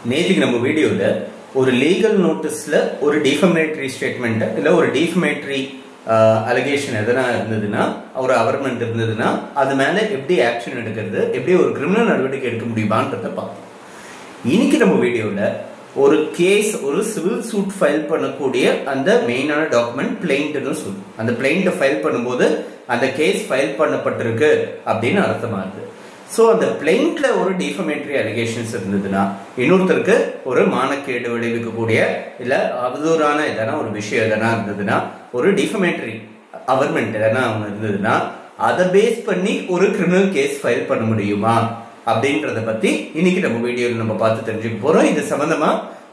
நேத்திக்கு நம்ம வீடியோல ஒரு லீகல் நோட்டீஸ்ல ஒரு டிஃபமேட்டரி ஸ்டேட்மெண்ட் இல்ல ஒரு டிஃபமேட்டரி அலிகேஷன் எதனா இருந்ததுன்னா ஒரு அவர்மெண்ட் இருந்ததுன்னா அது மேல எப்படி ஆக்ஷன் எடுக்கிறது, எப்படி ஒரு கிரிமினல் நடவடிக்கை எடுக்க முடியுமான்றத பார்ப்போம். இன்னைக்கு நம்ம வீடியோல ஒரு கேஸ், ஒரு சிவில் சூட் ஃபைல் பண்ணக்கூடிய அந்த மெயினான டாக்குமெண்ட் பிளைண்ட்னு சொல்லுவோம். அந்த பிளைண்ட் ஃபைல் பண்ணும்போது அந்த கேஸ் ஃபைல் பண்ணப்பட்டிருக்கு அப்படின்னு அர்த்தமாகுது. ஸோ அந்த பிளைண்ட்ல ஒரு டிஃபமேட்டரி அலிகேஷன்ஸ் இருந்ததுன்னா, இன்னொருத்தருக்கு ஒரு மானக்கேடு விளைவிக்கக்கூடிய இல்ல அவதூறான எதனா ஒரு விஷயம் எதனா இருந்ததுன்னா, ஒரு டிஃபமேட்டரி அவர்மெண்ட் எதனா ஒன்று இருந்ததுன்னா, அதை பேஸ் பண்ணி ஒரு கிரிமினல் கேஸ் ஃபைல் பண்ண முடியுமா அப்படின்றத பத்தி இன்னைக்கு நம்ம வீடியோவில் நம்ம பார்த்து தெரிஞ்சுக்க போறோம். இது சம்பந்தமா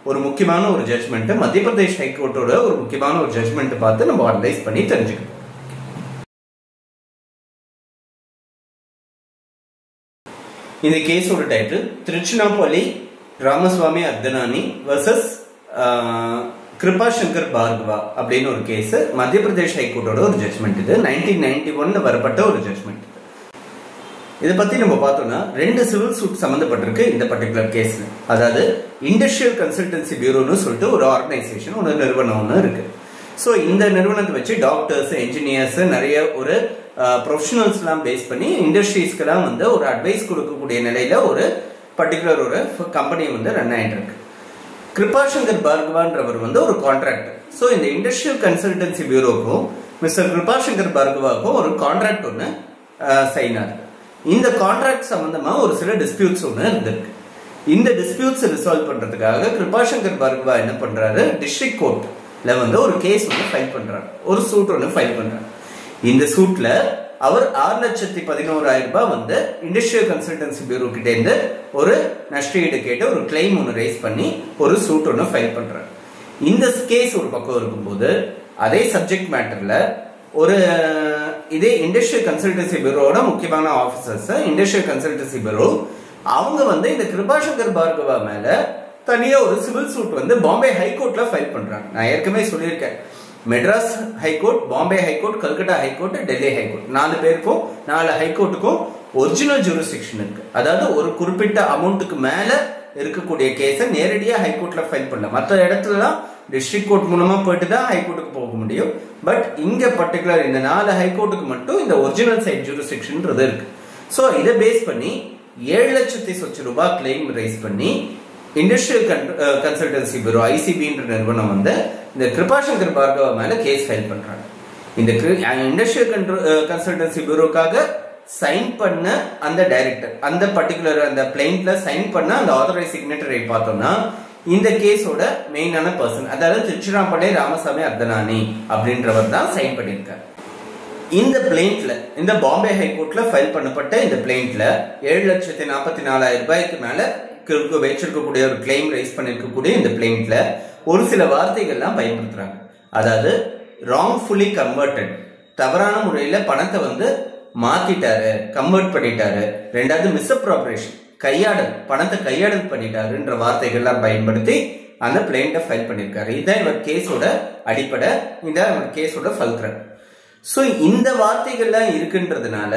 ஒரு முக்கியமான ஒரு ஜட்மெண்ட், மத்திய பிரதேஷ் ஹைகோர்ட்டோட ஒரு முக்கியமான ஒரு ஜட்மெண்ட் பார்த்து நம்ம அனலைஸ் பண்ணி தெரிஞ்சுக்கணும். இந்த கேஸோட டைட்டில் திருச்சினாப்பள்ளி ராமசுவாமி அர்தனானி வர்சஸ் கிருபாசங்கர் பார்கவா அப்படின்னு ஒரு கேஸ். மத்திய பிரதேஷ் ஹைகோர்ட்டோட ஒரு ஜட்மெண்ட். இது 1991 வரப்பட்ட ஒரு ஜட்மெண்ட். இதை பத்தி நம்ம பார்த்தோம்னா ரெண்டு சிவில் சூட் சம்பந்தப்பட்டிருக்கு இந்த பர்டிகுலர் கேஸ்ல. அதாவது இண்டஸ்ட்ரியல் கன்சல்டன்சி பியூரோன்னு சொல்லிட்டு ஒரு ஆர்கனைசேஷன், ஒரு நிறுவனம் ஒன்று இருக்கு. ஸோ இந்த நிறுவனத்தை வச்சு டாக்டர்ஸ், என்ஜினியர்ஸ், நிறைய ஒரு ப்ரொஃபஷனல்ஸ் எல்லாம் பேஸ் பண்ணி இண்டஸ்ட்ரீஸ்க்கெல்லாம் வந்து ஒரு அட்வைஸ் கொடுக்கக்கூடிய நிலையில ஒரு பர்டிகுலர் ஒரு கம்பெனி வந்து ரன் ஆயிட்டு இருக்கு. கிருபாசங்கர் பார்கவான்றவர் வந்து ஒரு கான்ட்ராக்டர். ஸோ இந்த இண்டஸ்ட்ரியல் கன்சல்டன்சி பியூரோக்கும் மிஸ்டர் கிருபாசங்கர் பார்கவாக்கும் ஒரு கான்ட்ராக்ட் ஒன்று சைன் ஆகுது. இந்த கான்ட்ராக்ட் சம்பந்தமா ஒரு சில டிஸ்பியூட்ஸ் ஒன்று இருந்திருக்கு. இந்த டிஸ்பியூட்ஸ் ரிசால்வ் பண்றதுக்காக கிருபாசங்கர் பார்கவா என்ன பண்றாரு, டிஸ்ட்ரிக்ட் கோர்ட்ல வந்து ஒரு கேஸ் ஒன்று ஃபைல் பண்றாரு, ஒரு சூட் ஒன்று ஃபைல் பண்றாரு. இந்த சூட்ல அவர் 6,11,000 ரூபாய் வந்து இண்டஸ்ட்ரியல் கன்சல்டன்சி பியூரோ கிட்ட இருந்து ஒரு நஷ்டஈடு கேட்டு ஒரு கிளைம் ஒன்று ரைஸ் பண்ணி ஒரு சூட் ஒன்று ஃபைல் பண்றாரு. இந்த கேஸ் ஒரு பக்கம் இருக்கும்போது அதே சப்ஜெக்ட் மேட்டர்ல ஒரு இதே இண்டஸ்ட்ரியல் கன்சல்டன்சி பியூரோட முக்கியமான ஆபீசர்ஸ், இண்டஸ்ட்ரியல் கன்சல்டன்சி பியூரோ அவங்க வந்து இந்த கிருபாசங்கர் பார்கவா மேல தனியா ஒரு சிவில் சூட் வந்து பாம்பே ஹைகோர்ட்ல ஃபைல் பண்றாங்க. நான் ஏற்கனவே சொல்லியிருக்கேன், Madras high court, Bombay high court, Calcutta high court, Delhi high court, 4 பேருக்கும் 4 ஹைகோர்ட்டுக்கும் ஒரிஜினல் ஜூரிஸ்டிக்ஷன் இருக்கு. அதாவது ஒரு குறிப்பிட்ட அமௌண்ட்டுக்கு மேல இருக்கக்கூடிய கேஸை நேரடியா ஹைகோர்ட்ல ஃபைல் பண்ணல. மற்ற இடத்துலலாம் டிஸ்ட்ரிக்ட் கோர்ட் மூலமா போயிட்டு தான் ஹைகோர்ட்டுக்கு போக முடியும். பட் இங்க பர்டிகுலர் இந்த 4 ஹைகோர்ட்டுக்கு மட்டும் இந்த ஒரிஜினல் சைட் ஜூரிஸ்டிக்ஷன்ன்றது இருக்கு. ஸோ இதை பேஸ் பண்ணி 7,00,000 ரூபாய் கிளைம் ரைஸ் பண்ணி இண்டஸ்ட்ரியல் கன்சல்டன்சி பியூரோ ஐசிபின்ற நிறுவனம் வந்து இந்த கிருபாசங்கர் பார்கவா மேல கேஸ் ஃபைல் பண்றாங்க. இந்த இண்டஸ்ட்ரியல் கன்சல்டன்சி பியூரோக்காக சைன் பண்ண அந்த டைரக்டர், அந்த பர்டிகுலர் அந்த பிளைண்ட்ல சைன் பண்ண அந்த ஆத்தரைஸ் சிக்னேட்டரை பார்த்தோம்னா இந்த கேஸோட மெயினான பர்சன், அதாவது திருச்சிராப்பள்ளி ராமசாமி அர்தனானி அப்படின்றவர் தான் சைன் பண்ணியிருக்காரு. இந்த பிளைண்ட்ல, இந்த பாம்பே ஹைகோர்ட்ல ஃபைல் பண்ணப்பட்ட இந்த பிளைண்ட்ல 7,44,000 ரூபாய்க்கு மேல வச்சிருக்கக்கூடிய ஒரு கிளைம் ரைஸ் பண்ணிருக்கக்கூடிய இந்த பிளைண்ட்ல ஒரு சில வார்த்தைகள்லாம் பயன்படுத்துறாங்க. அதாவது ராங்ஃபுல்லி கன்வெர்டட், தவறான முறையில பணத்தை வந்து மாத்திட்டாரு, கன்வெர்ட் பண்ணிட்டாரு. ரெண்டாவது மிஸ்அப்ராப்ரேஷன், கையாடல், பணத்தை கையாடல் பண்ணிட்டாருன்ற வார்த்தைகள்லாம் பயன்படுத்தி அந்த பிளைண்ட்டை ஃபைல் பண்ணிருக்காரு. இதுதான் இவர் கேஸோட அடிப்படை, இதான் இவர் கேஸோட ஃபல்க்ரன். ஸோ இந்த வார்த்தைகள்லாம் இருக்குன்றதுனால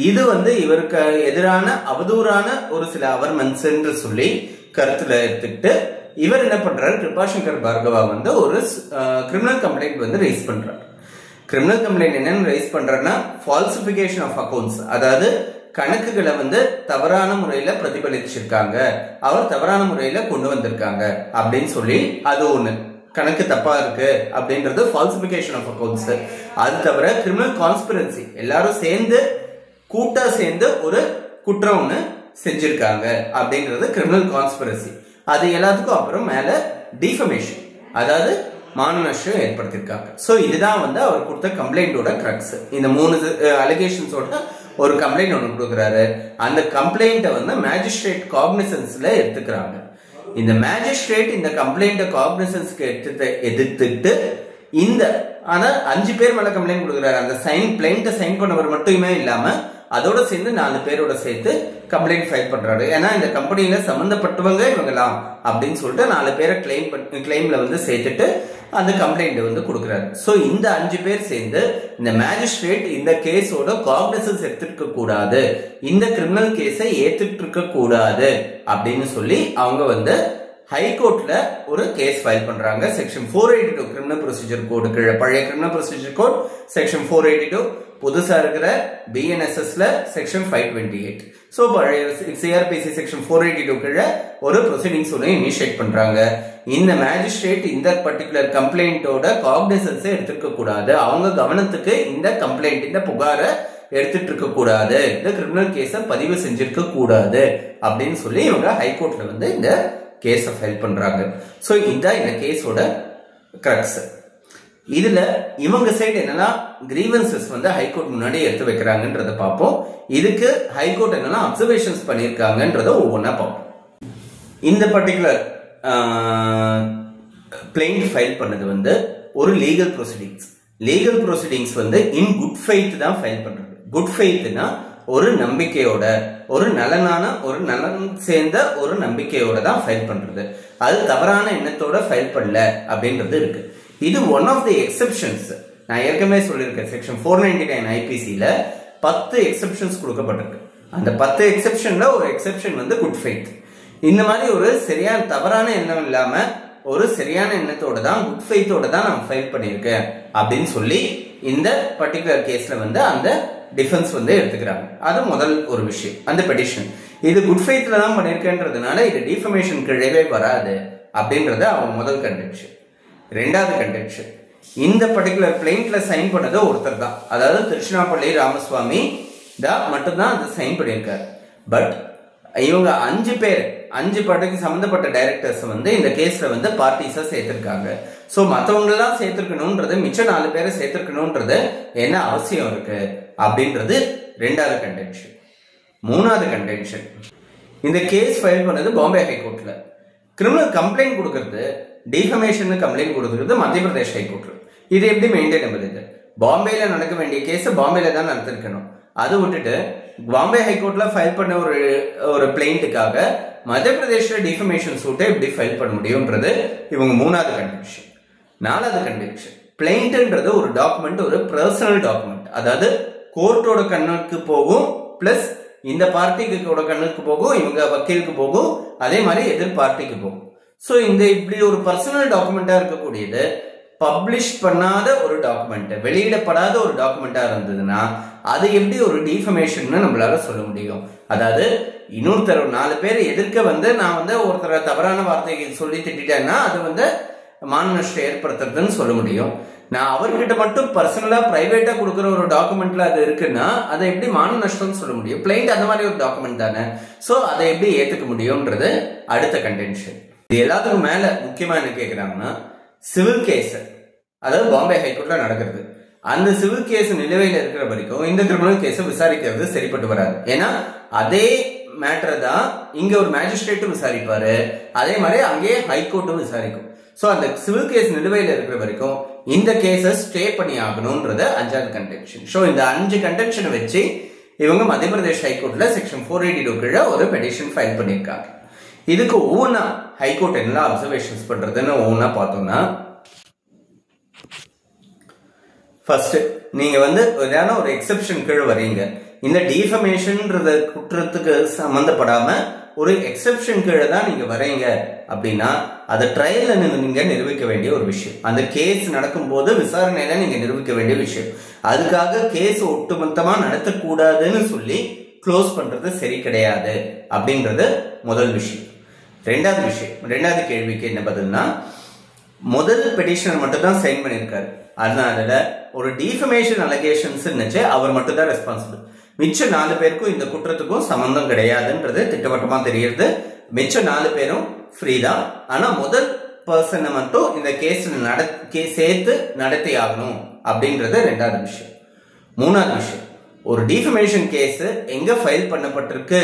இது வந்து இவருக்கு எதிரான அவதூறான ஒரு சில அவர்மெண்ட்ஸ் என்று சொல்லி கருத்துல எடுத்துக்கிட்டு இவர் என்ன பண்றாரு, கிருபாசங்கர் பார்கவா வந்து ஒரு கிரிமினல் கம்ப்ளைண்ட் வந்து ரைஸ் பண்றாரு. கிரிமினல் கம்ப்ளைண்ட் என்னன்னு ரைஸ் பண்றாருன்னா ஃபால்சிபிகேஷன் ஆஃப் அக்கௌண்ட்ஸ், அதாவது கணக்குகளை வந்து தவறான முறையில பிரதிபலிச்சிருக்காங்க, அவர் தவறான முறையில கொண்டு வந்திருக்காங்க அப்படின்னு சொல்லி அது ஒண்ணு, கணக்கு தப்பா இருக்கு அப்படின்றது ஃபால்சிபிகேஷன் ஆஃப் அக்கௌண்ட்ஸ். அது தவிர கிரிமினல் கான்ஸ்பிரன்சி, எல்லாரும் சேர்ந்து கூட்டா சேர்ந்து ஒரு குற்றம் ஒண்ணு செஞ்சிருக்காங்க அப்படின்றது கிரிமினல் கான்ஸ்பிரசி. அது எல்லாத்துக்கும் அப்புறம் மேல டிஃபமேஷன், அதாவது மான நஷ்டம் ஏற்படுத்திருக்காங்க. ஸோ இதுதான் வந்து அவர் கொடுத்த கம்ப்ளைண்டோட கிரக்ஸ். இந்த 3 அலிகேஷன்ஸோட ஒரு கம்ப்ளைண்ட் ஒன்று கொடுக்குறாரு. அந்த கம்ப்ளைண்ட்டை வந்து மேஜிஸ்ட்ரேட் காக்னிசன்ஸ்ல எடுத்துக்கிறாங்க. இந்த மேஜிஸ்ட்ரேட் இந்த கம்ப்ளைண்ட்டை காக்னிசன்ஸ்க்கு எதிர்த்துட்டு இந்த ஆனா 5 பேர் மேல கம்ப்ளைண்ட் கொடுக்குறாரு. அந்த பிளைண்ட்டை சைன் பண்ணவர் மட்டுமே இல்லாம அதோட சேர்ந்து 4 பேரோட சேர்த்து கம்ப்ளைண்ட் ஃபைல் பண்றாரு. ஏன்னா இந்த கம்பெனியில சம்பந்தப்பட்டவங்க இவங்கலாம் அப்படின்னு சொல்லிட்டு 4 பேரை கிளைம்ல வந்து சேர்த்துட்டு அந்த கம்ப்ளைண்ட் வந்து கொடுக்குறாரு. ஸோ இந்த 5 பேர் சேர்ந்து இந்த மேஜிஸ்ட்ரேட் இந்த கேஸோட காக்னிசன்ஸ் எடுத்துக்க கூடாது, இந்த கிரிமினல் கேஸை ஏத்துட்டு இருக்க கூடாது அப்படின்னு சொல்லி அவங்க வந்து ஹைகோர்ட்ல ஒரு கேஸ் ஃபைல் பண்றாங்க. செக்ஷன் 482 கிரிமினல் ப்ரொசீஜர் கோடு கீழே, பழைய கிரிமினல் ப்ரொசீஜர் கோட் செக்ஷன் 482, புதுசா இருக்கிற பிஎன்எஸ்எஸ்ல செக்ஷன் 528. சோ பழைய சிஆர்பிசி செக்ஷன் 482 கீழே ஒரு ப்ரொசீடிங்ஸ் ஒன்று இனிஷியேட் பண்றாங்க. இந்த மேஜிஸ்ட்ரேட் இந்த பர்டிகுலர் கம்ப்ளைண்டோட காக்னிசன்ஸை எடுத்துக்க கூடாது, அவங்க கவனத்துக்கு இந்த கம்ப்ளைண்ட் இந்த புகாரை எடுத்துட்டு இருக்க கூடாது, இந்த கிரிமினல் கேஸை பதிவு செஞ்சிருக்க கூடாது அப்படின்னு சொல்லி இவங்க ஹைகோர்ட்ல வந்து இந்த கேஸை ஃபைல் பண்றாங்க. சோ இதுதான் இந்த கேஸோட கிரக்ஸ். இதுல இவங்க சைடு என்னன்னா கிரீவன்சஸ் வந்து ஹைகோர்ட் முன்னாடி எடுத்து வைக்கிறாங்கன்றத பார்ப்போம். இதுக்கு ஹைகோர்ட் என்னன்னா அப்சர்வேஷன்ஸ் பண்ணிருக்காங்கன்றத ஒவ்வொன்றா பார்ப்போம். இந்த பர்டிகுலர் பிளைண்ட் ஃபைல் பண்ணது வந்து ஒரு லீகல் ப்ரொசீடிங்ஸ். லீகல் ப்ரொசீடிங்ஸ் வந்து இன் குட் ஃபெய்த் தான் ஃபைல் பண்றது. குட் ஃபெய்த்னா ஒரு நம்பிக்கையோட, ஒரு நலனான, ஒரு நலன் சேர்ந்த ஒரு நம்பிக்கையோட தான் ஃபைல் பண்றது. அது தவறான எண்ணத்தோட ஃபைல் பண்ணல அப்படின்றது இருக்கு. இது ஒன் ஆஃப் தி எக்ஸெப்ஷன்ஸ். நான் ஏற்கனவே சொல்லியிருக்கேன், செக்ஷன் 499 ஐபிசில 10 எக்ஸெப்ஷன்ஸ் கொடுக்கப்பட்டிருக்கு. அந்த 10 எக்ஸெப்ஷன்ல ஒரு எக்ஸெப்ஷன் வந்து குட் ஃபெய்த். இந்த மாதிரி ஒரு சரியான தவறான எண்ணம் இல்லாம ஒரு சரியான எண்ணத்தோட தான், குட் ஃபெய்த்தோட தான் நான் ஃபைல் பண்ணியிருக்கேன் அப்படின்னு சொல்லி இந்த பர்டிகுலர் கேஸ்ல வந்து அந்த டிஃபென்ஸ் வந்து எடுத்துக்கிறாங்க. அது முதல் ஒரு விஷயம். அந்த பெட்டிஷன் இது குட் ஃபெய்த்ல தான் பண்ணிருக்கேன்றதுனால இது டிஃபமேஷன் கீழே வராது அப்படின்றது அவங்க முதல் கண்டென்ஷன். ரெண்டாவது கண்டென்ஷன், இந்த பர்டிகுலர் பிளைண்ட்ல சைன் பண்ணது ஒருத்தர் தான், அதாவது திருச்சினாப்பள்ளி ராமசுவாமி தான் மட்டும்தான் அது சைன் பண்ணியிருக்காரு. பட் இவங்க 5 பேர், 5 படத்துக்கு சம்பந்தப்பட்ட டைரக்டர்ஸ் வந்து இந்த கேஸ்ல வந்து பார்ட்டிஸா சேர்த்திருக்காங்க. சோ மத்தவங்க எல்லாம் சேர்த்திருக்கணும்ன்றது, மிச்சம் 4 பேரை சேர்த்திருக்கணும்ன்றது என்ன அவசியம் இருக்கு அப்படின்றது ரெண்டாவது கண்டென்ஷன். மூணாவது கண்டென்ஷன், இந்த கேஸ் ஃபைல் பண்ணது பாம்பே ஹைகோர்ட்ல. கிரிமினல் கம்ப்ளைண்ட் கொடுக்கறது, டிஃபமேஷன் கம்ப்ளைண்ட் கொடுக்கறது மத்திய பிரதேஷ் ஹைகோர்ட்ல. இது எப்படி மெயின்டைன் இது? பாம்பேல நடக்க வேண்டிய கேஸ் பாம்பேல தான் நடத்திருக்கணும். அது விட்டுட்டு பாம்பே ஹைகோர்ட்ல ஃபைல் பண்ண ஒரு பிளைண்ட்டுக்காக மத்திய பிரதேஷ்ல டிஃபமேஷன் சூட்டை எப்படி ஃபைல் பண்ண முடியும்ன்றது இவங்க மூணாவது கண்டிஷன். நாலாவது கண்டிஷன், பிளைண்ட்ன்றது ஒரு டாக்குமெண்ட், ஒரு பர்சனல் டாக்குமெண்ட், அதாவது கோர்ட்டோட கண்ணுக்கு போகும், பிளஸ் இந்த பார்ட்டிக்கு கண்ணுக்கு போகும், இவங்க வக்கீலுக்கு போகும், அதே மாதிரி எதிர் பார்ட்டிக்கு போகும். சோ இந்த இப்படி ஒரு பர்சனல் டாக்குமெண்டா இருக்கக்கூடியது பப்ளிஷ் பண்ணாத ஒரு டாக்குமெண்ட், வெளியிடப்படாத ஒரு டாக்குமெண்டா இருந்ததுன்னா அது எப்படி ஒரு டிஃபமேஷன் நம்மளால சொல்ல முடியும்? அதாவது இன்னொருத்தர் 4 பேர் எதிர்க்க வந்து நான் வந்து ஒருத்தர தவறான வார்த்தைகள் சொல்லி திட்டேன்னா அது வந்து மான நஷ்டம் ஏற்படுத்துறதுன்னு சொல்ல முடியும். நான் அவர்கிட்ட மட்டும் பர்சனலா பிரைவேட்டா கொடுக்குற ஒரு டாக்குமெண்ட்ல அது இருக்குன்னா அதை எப்படி மான நஷ்டம்னு சொல்ல முடியும்? பிளைண்ட் அந்த மாதிரி ஒரு டாக்குமெண்ட் தானே. சோ அதை எப்படி ஏத்துக்க முடியும்ன்றது அடுத்த கண்டென்ஷன். இது எல்லாத்துக்கும் மேல முக்கியமா என்ன கேட்கிறாங்கன்னா, சிவில் கேஸ், அதாவது பாம்பே ஹைகோர்ட்ல நடக்கிறது, அந்த சிவில் கேஸ் நிலுவையில் இருக்கிற வரைக்கும் இந்த கிரிமினல் கேஸை விசாரிக்கிறது சரிப்பட்டு வராது. ஏன்னா அதே மேட்டர் தான் இங்க ஒரு மேஜிஸ்ட்ரேட்டும் விசாரிப்பாரு, அதே மாதிரி அங்கேயே ஹைகோர்ட்டும் விசாரிக்கும். சோ அந்த சிவில் கேஸ் நிலுவையில் இருக்கிற வரைக்கும் இந்த கேஸை ஸ்டே பண்ணி ஆகணும்ன்றது 5வது கண்டென்ஷன். சோ இந்த 5 கண்டென்ஷனை வச்சு இவங்க மத்திய பிரதேஷ் ஹைகோர்ட்ல செக்ஷன் 482 கீழே ஒரு பெட்டிஷன் ஃபைல் பண்ணியிருக்காங்க. இதுக்கு ஒவ்வொன்றா ஹைகோர்ட் என்ன அப்சர்வேஷன்ஸ் பண்றதுன்னு ஒவ்வொன்றா பார்த்தோம்னா, ஃபர்ஸ்ட் நீங்க வந்து ஒரு எக்ஸெப்ஷன் கீழே வரீங்க, இந்த டிஃபமேஷன்ன்றத குற்றத்துக்கு சம்பந்தப்படாம ஒரு எக்ஸெப்ஷன் கீழே தான் நீங்க வரீங்க அப்படின்னா அது ட்ரையல்ல நீங்க நிரூபிக்க வேண்டிய ஒரு விஷயம். அந்த கேஸ் நடக்கும் போது விசாரணையில நீங்க நிரூபிக்க வேண்டிய விஷயம். அதுக்காக கேஸ் ஒட்டுமொத்தமா நடத்தக்கூடாதுன்னு சொல்லி க்ளோஸ் பண்றது சரி கிடையாது அப்படின்றது முதல் விஷயம். ரெண்டாவது கேள்விக்கு என்ன பதில்னா, முதல் பெட்டிஷனர் மட்டும் தான் சைன் பண்ணியிருக்காரு, அதனால ஒரு டிஃபமேஷன் அலிகேஷன்ஸ் அவர் மட்டும் தான் ரெஸ்பான்சிபிள். மிச்சம் 4 பேருக்கும் இந்த குற்றத்துக்கும் சம்பந்தம் கிடையாதுன்றது திட்டவட்டமா தெரியுது. மிச்சம் 4 பேரும் ஃப்ரீ தான். ஆனா முதல் பர்சனை மட்டும் இந்த கேஸ் சேர்த்து நடத்தி ஆகணும் அப்படின்றது ரெண்டாவது விஷயம். மூணாவது விஷயம், ஒரு டிஃபமேஷன் கேஸ் எங்க ஃபைல் பண்ணப்பட்டிருக்கு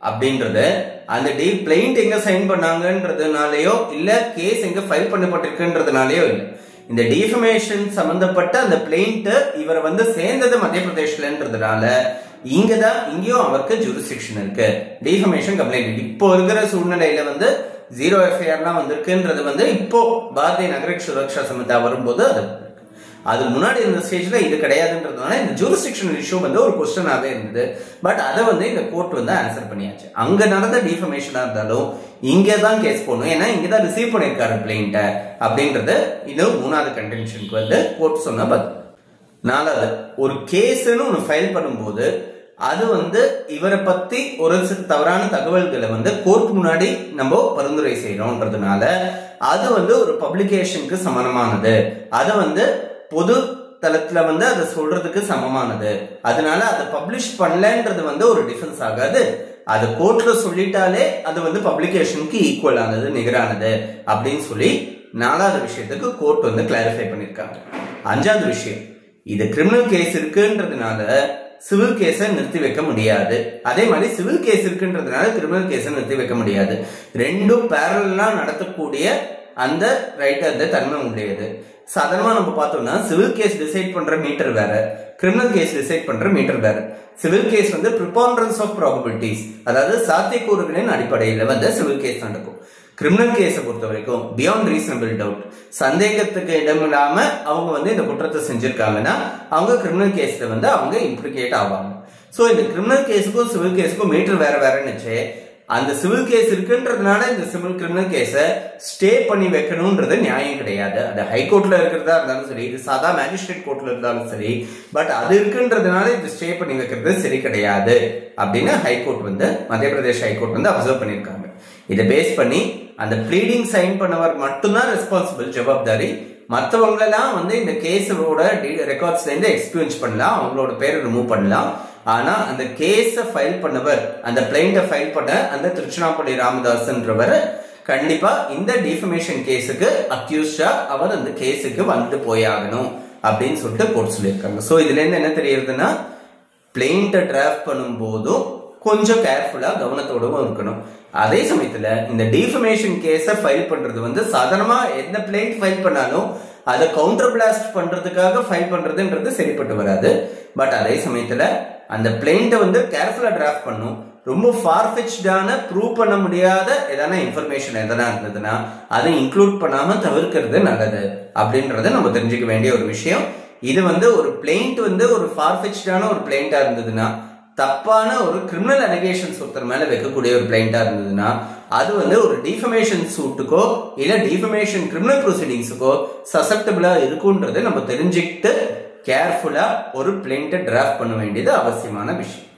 அப்படின்றது அந்த பிளைண்ட் எங்க சைன் பண்ணாங்கன்றதுனாலயோ இல்ல கேஸ் எங்க ஃபைல் பண்ணப்பட்டிருக்குன்றதுனாலயோ இல்ல, இந்த டிஃபமேஷன் சம்பந்தப்பட்ட அந்த பிளைண்ட் இவரை வந்து சேர்ந்தது மத்திய பிரதேஷ்லன்றதுனால இங்கேயும் அவருக்கு ஜூரிஸ்டிக்ஷன் இருக்கு. டிஃபமேஷன் கம்ப்ளைண்ட் இப்போ இருக்கிற சூழ்நிலையில வந்து 0 எஃப்ஐஆர்லாம் வந்திருக்குன்றது வந்து இப்போ பாரதிய நகர சுரக்ஷா சமிதா வரும்போது அது. அது முன்னாடி இருந்த ஸ்டேஜ்ல இது கிடையாதுன்றதுனால இந்த ஜூரிஸ்டிக்ஷனல் இஷ்யூ வந்து ஒரு கொஸ்டினாவே இருந்தது. பட் அதை வந்து இந்த கோர்ட் வந்து ஆன்சர் பண்ணியாச்சு. அங்க நடந்த டிஃபமேஷனா இருந்தாலும் இங்கதான் கேஸ் போடணும், ஏன்னா இங்கதான் ரிசீவ் பண்ணிருக்காரு பிளைண்ட அப்படின்றது இது 3வது கண்டென்ஷனுக்கு வந்து கோர்ட் சொன்ன பதில். 4வது, ஒரு கேஸ்ன்னு ஒன்று ஃபைல் பண்ணும்போது அது வந்து இவரை பத்தி ஒரு தவறான தகவல்களை வந்து கோர்ட் முன்னாடி நம்ம பரிந்துரை செய்யறோம்ன்றதுனால அது வந்து ஒரு பப்ளிகேஷனுக்கு சமானமானது, அதை வந்து பொது தளத்துல வந்து அதை சொல்றதுக்கு சமமானது. அதனால அதை பப்ளிஷ் பண்ணலன்றது வந்து ஒரு டிஃபென்ஸ் ஆகாது. அது கோர்ட்ல சொல்லிட்டாலே அது வந்து பப்ளிகேஷனுக்கு ஈக்குவல் ஆனது, நிகரானது அப்படின்னு சொல்லி 4வது விஷயத்துக்கு கோர்ட் வந்து கிளாரிஃபை பண்ணிருக்காங்க. 5வது விஷயம், இது கிரிமினல் கேஸ் இருக்குன்றதுனால சிவில் கேஸை நிறுத்தி வைக்க முடியாது. அதே மாதிரி சிவில் கேஸ் இருக்குன்றதுனால கிரிமினல் கேஸை நிறுத்தி வைக்க முடியாது. ரெண்டும் பேரலா நடத்தக்கூடிய அந்த ரைட் அந்த தன்மை உடையது. சாதாரணமா நம்ம பார்த்தோம்னா சிவில் கேஸ் டிசைட் பண்ற மீட்டர் வேற, கிரிமினல் கேஸ் டிசைட் பண்ற மீட்டர் வேற. சிவில் கேஸ் வந்து ப்ரிபாண்டரன்ஸ் ஆஃப் ப்ராபபிலிட்டிஸ், அதாவது சாத்தியக்கூறுகளின் அடிப்படையில் வந்து சிவில் கேஸ் நடக்கும். கிரிமினல் கேஸை பொறுத்த வரைக்கும் பியாண்ட் ரீசனபிள் டவுட், சந்தேகத்துக்கு இடமில்லாம அவங்க வந்து இந்த குற்றத்தை செஞ்சிருக்காங்கன்னா அவங்க கிரிமினல் கேஸ்ல வந்து அவங்க இம்ப்ளிகேட் ஆவாங்க. சோ இந்த கிரிமினல் கேஸுக்கும் சிவில் கேஸுக்கும் மீட்டர் வேற வேறன்னு அந்த சிவில் கேஸ் இருக்குன்றதுனால இந்த சிவில் கிரிமினல் கேஸை ஸ்டே பண்ணி வைக்கணும்ன்றது நியாயம் கிடையாது. அது ஹைகோர்ட்ல இருக்கிறதா இருந்தாலும் சரி, இது சாதா மேஜிஸ்ட்ரேட் கோர்ட்ல இருந்தாலும் சரி, பட் அது இருக்குன்றதுனால இது ஸ்டே பண்ணி வைக்கிறது சரி கிடையாது அப்படின்னு ஹைகோர்ட் வந்து மத்திய பிரதேஷ் ஹைகோர்ட் வந்து அப்சர்வ் பண்ணிருக்காங்க. இதை பேஸ் பண்ணி அந்த ப்ளீடிங் சைன் பண்ணவர் மட்டும்தான் ரெஸ்பான்சிபிள், ஜவாப்தாரி. மற்றவங்களெல்லாம் வந்து இந்த கேஸோட ரெக்கார்ட்ஸ்ல இருந்து எக்ஸ்பீரியன்ஸ் பண்ணலாம், அவங்களோட பேரை ரிமூவ் பண்ணலாம். ஆனா அந்த கேஸ ஃபைல் பண்ணவர், அந்த பிளைண்ட ஃபைல் பண்ண அந்த திருச்சினாப்பள்ளி ராமதாஸ்ன்றவர் கண்டிப்பா இந்த டிஃபமேஷன் கேஸுக்கு அக்யூஸ்டா அவர் அந்த கேஸுக்கு வந்து போயாகணும் அப்படின்னு சொல்லிட்டு கோர்ட் சொல்லியிருக்காங்க. சோ இதுல இருந்து என்ன தெரியுதுன்னா, பிளைண்ட டிராஃப்ட் பண்ணும் போதும் கொஞ்சம் கேர்ஃபுல்லா கவனத்தோடவும் இருக்கணும். அதே சமயத்துல இந்த டிஃபமேஷன் கேஸ ஃபைல் பண்றது வந்து சாதாரணமா எந்த பிளைண்ட் ஃபைல் பண்ணாலும் அதை கவுண்டர் பிளாஸ்ட் பண்றதுக்காக ஃபைல் பண்றதுன்றது சரிப்பட்டு வராது. பட் அதே சமயத்துல அந்த பிளைண்ட வந்து கேர்ஃபுல்லா டிராஃப்ட் பண்ணும். ரொம்ப ஃபார்ஃபெச்டான ப்ரூவ் பண்ண முடியாத ஏதான இன்ஃபர்மேஷன் எதனா இருந்ததுன்னா அதை இன்க்ளூட் பண்ணாம தவிர்க்கிறது நல்லது அப்படின்றத நம்ம தெரிஞ்சுக்க வேண்டிய ஒரு விஷயம். இது வந்து ஒரு பிளைண்ட் வந்து ஒரு ஃபார்ஃபெச்டான ஒரு பிளைண்டா இருந்ததுன்னா, தப்பான ஒரு கிரிமினல் அலிகேஷன்ஸ் ஒருத்தர் மேல வைக்கக்கூடிய ஒரு பிளைண்டா இருந்ததுன்னா அது வந்து ஒரு டிஃபமேஷன் சூட்டுக்கோ இல்ல டிஃபமேஷன் கிரிமினல் ப்ரொசீடிங்ஸுக்கோ சசப்டபிளா இருக்கும்ன்றது நம்ம தெரிஞ்சுக்கிட்டு கேர்ஃபுல்லா ஒரு பிளைண்ட டிராஃப்ட் பண்ண வேண்டியது அவசியமான விஷயம்.